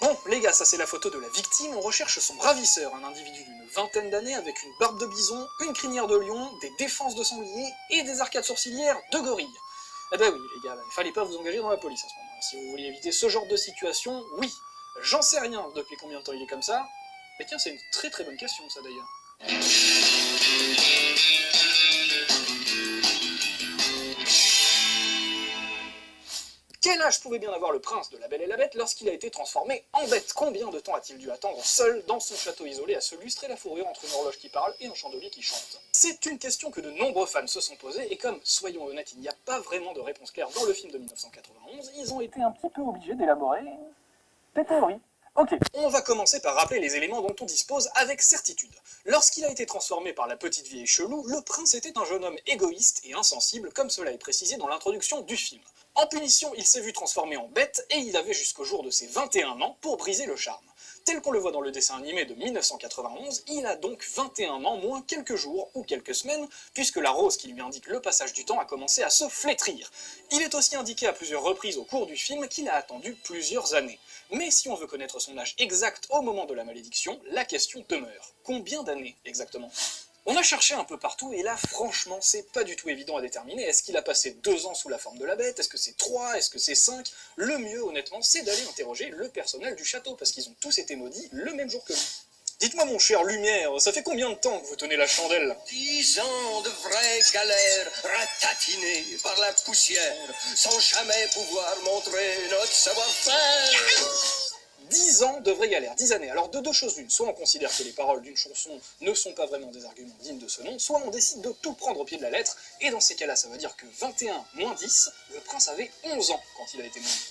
Bon, les gars, ça c'est la photo de la victime, on recherche son ravisseur, un individu d'une vingtaine d'années avec une barbe de bison, une crinière de lion, des défenses de sanglier et des arcades sourcilières de gorille. Eh ben oui, les gars, il fallait pas vous engager dans la police à ce moment-là. Si vous vouliez éviter ce genre de situation, oui. J'en sais rien depuis combien de temps il est comme ça, mais tiens, c'est une très très bonne question ça d'ailleurs. Quel âge pouvait bien avoir le prince de La Belle et la Bête lorsqu'il a été transformé en bête? Combien de temps a-t-il dû attendre seul dans son château isolé à se lustrer la fourrure entre une horloge qui parle et un chandelier qui chante? C'est une question que de nombreux fans se sont posées, et comme, soyons honnêtes, il n'y a pas vraiment de réponse claire dans le film de 1991, ils ont été un petit peu obligés d'élaborer des théories. Ok, on va commencer par rappeler les éléments dont on dispose avec certitude. Lorsqu'il a été transformé par la petite vieille chelou, le prince était un jeune homme égoïste et insensible, comme cela est précisé dans l'introduction du film. En punition, il s'est vu transformé en bête, et il avait jusqu'au jour de ses 21 ans pour briser le charme. Tel qu'on le voit dans le dessin animé de 1991, il a donc 21 ans moins quelques jours ou quelques semaines, puisque la rose qui lui indique le passage du temps a commencé à se flétrir. Il est aussi indiqué à plusieurs reprises au cours du film qu'il a attendu plusieurs années. Mais si on veut connaître son âge exact au moment de la malédiction, la question demeure. Combien d'années exactement ? On a cherché un peu partout, et là, franchement, c'est pas du tout évident à déterminer. Est-ce qu'il a passé 2 ans sous la forme de la bête? Est-ce que c'est 3? Est-ce que c'est 5? Le mieux, honnêtement, c'est d'aller interroger le personnel du château, parce qu'ils ont tous été maudits le même jour que lui. Dites-moi, mon cher Lumière, ça fait combien de temps que vous tenez la chandelle? 10 ans de vraie galère, ratatinée par la poussière, sans jamais pouvoir montrer notre savoir-faire. 10 ans de vraie galère, 10 années. Alors de deux choses l'une, soit on considère que les paroles d'une chanson ne sont pas vraiment des arguments dignes de ce nom, soit on décide de tout prendre au pied de la lettre, et dans ces cas-là, ça veut dire que 21 moins 10, le prince avait 11 ans quand il a été maudit.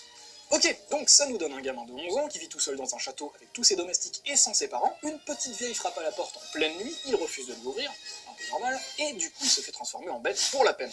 Ok, donc ça nous donne un gamin de 11 ans qui vit tout seul dans un château avec tous ses domestiques et sans ses parents, une petite vieille frappe à la porte en pleine nuit, il refuse de l'ouvrir, un peu normal, et du coup il se fait transformer en bête pour la peine.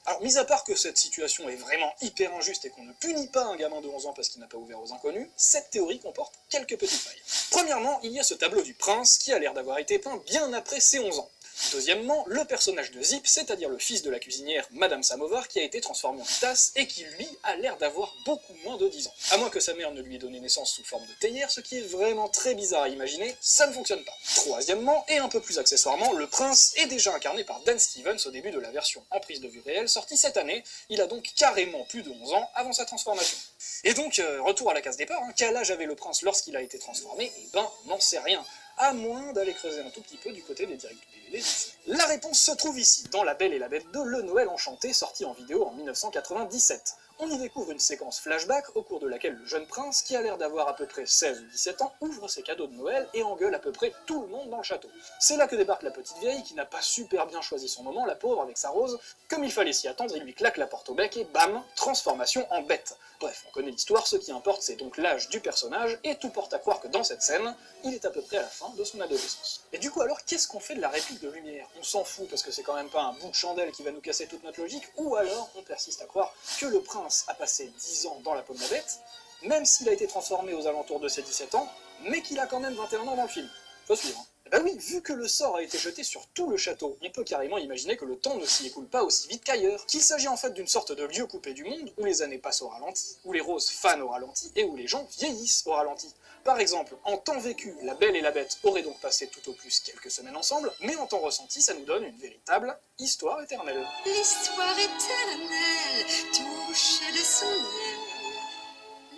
Alors, mis à part que cette situation est vraiment hyper injuste et qu'on ne punit pas un gamin de 11 ans parce qu'il n'a pas ouvert aux inconnus, cette théorie comporte quelques petites failles. Premièrement, il y a ce tableau du prince qui a l'air d'avoir été peint bien après ses 11 ans. Deuxièmement, le personnage de Zip, c'est-à-dire le fils de la cuisinière Madame Samovar, qui a été transformé en tasse et qui, lui, a l'air d'avoir beaucoup moins de 10 ans. À moins que sa mère ne lui ait donné naissance sous forme de théière, ce qui est vraiment très bizarre à imaginer, ça ne fonctionne pas. Troisièmement, et un peu plus accessoirement, le prince est déjà incarné par Dan Stevens au début de la version en prise de vue réelle, sortie cette année. Il a donc carrément plus de 11 ans avant sa transformation. Et donc, retour à la case départ, quel âge avait le prince lorsqu'il a été transformé? Eh ben, n'en sait rien. À moins d'aller creuser un tout petit peu du côté des directs DVD Disney. La réponse se trouve ici, dans La Belle et la Bête 2, Le Noël Enchanté, sorti en vidéo en 1997. On y découvre une séquence flashback au cours de laquelle le jeune prince, qui a l'air d'avoir à peu près 16 ou 17 ans, ouvre ses cadeaux de Noël et engueule à peu près tout le monde dans le château. C'est là que débarque la petite vieille, qui n'a pas super bien choisi son moment, la pauvre, avec sa rose. Comme il fallait s'y attendre, il lui claque la porte au bec et bam, transformation en bête. Bref, on connaît l'histoire, ce qui importe c'est donc l'âge du personnage, et tout porte à croire que dans cette scène, il est à peu près à la fin de son adolescence. Et du coup alors, qu'est-ce qu'on fait de la réplique de Lumière? On s'en fout parce que c'est quand même pas un bout de chandelle qui va nous casser toute notre logique, ou alors on persiste à croire que le prince a passé 10 ans dans la peau de la bête, même s'il a été transformé aux alentours de ses 17 ans, mais qu'il a quand même 21 ans dans le film. Faut suivre. Eh ben oui, vu que le sort a été jeté sur tout le château, on peut carrément imaginer que le temps ne s'y écoule pas aussi vite qu'ailleurs, qu'il s'agit en fait d'une sorte de lieu coupé du monde, où les années passent au ralenti, où les roses fanent au ralenti, et où les gens vieillissent au ralenti. Par exemple, en temps vécu, la Belle et la Bête auraient donc passé tout au plus quelques semaines ensemble, mais en temps ressenti, ça nous donne une véritable histoire éternelle. L'histoire éternelle touche le soleil,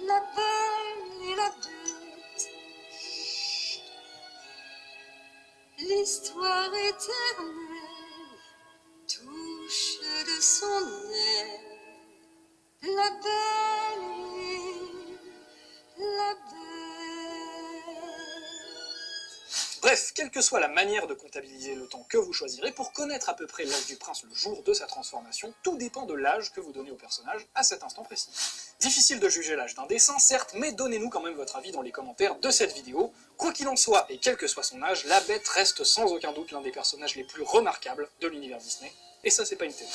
la Belle et la Bête. L'histoire éternelle touche de son aile, la Belle et la Bête. Bref, quelle que soit la manière de comptabiliser le temps que vous choisirez, pour connaître à peu près l'âge du prince le jour de sa transformation, tout dépend de l'âge que vous donnez au personnage à cet instant précis. Difficile de juger l'âge d'un dessin, certes, mais donnez-nous quand même votre avis dans les commentaires de cette vidéo. Quoi qu'il en soit, et quel que soit son âge, la Bête reste sans aucun doute l'un des personnages les plus remarquables de l'univers Disney, et ça c'est pas une théorie.